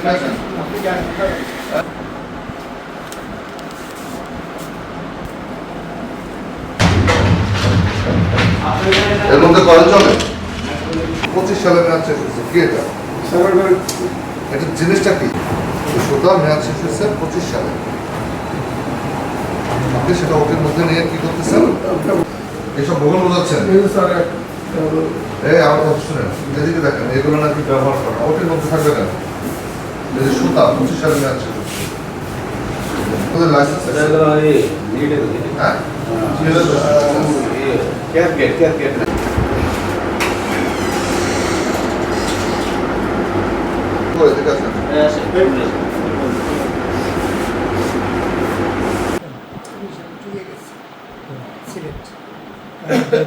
এর মধ্যে কয়েন চলে 25 সালে মেয়াদ শেষ হয়েছে। কি এটা? এটা জিনিসটা কি? সুতা মেয়াদ শেষ হয়েছে 25 সালে। আপনি সেটা ওটির মধ্যে নিয়ে কি করতেছেন? এসব ভুল বোঝাচ্ছেন। আমার কথা শুনেন, এদিকে দেখেন, এগুলো নাকি ব্যবহার করা ওটির মধ্যে থাকবে কেন? এই যে সুতা 25 সালে মেয়াদ শেষ হচ্ছে। তোদের লাইসেন্স আছে? হ্যাঁ,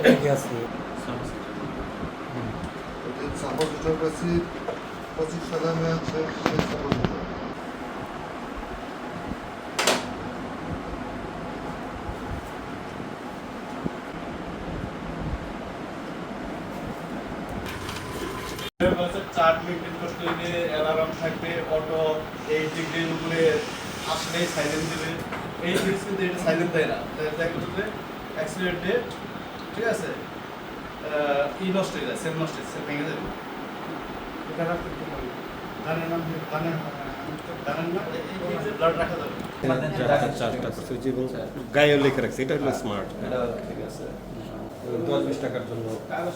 এদিকে আছে। সাপোজ দুটোর কাছে 25 সালে মেয়াদ শেষ, সেই সাপোজ দুটো। চার্ট মেনটেন করতে হলে অ্যালার্ম থাকবে, অটো 8 ডিগ্রির উপরে আসলেই সাইলেন্ট দেবে। এই জিনিস কিন্তু এটা সাইলেন্ট দেয় না, দেখা যাচ্ছে অ্যাক্সিডেন্ট ডেট, ঠিক আছে, ই নষ্ট হয়ে যায়, সেল নষ্ট হয়ে, সেল ভেঙে যাবে। এটা রাখতে পারবে গানের নাম গানের নাম এই যে ব্লাড রাখা যাবে গায়ে লেখা রাখছে, এটা হলো স্মার্ট। ঠিক আছে। 10-20 টাকার জন্য কাগজ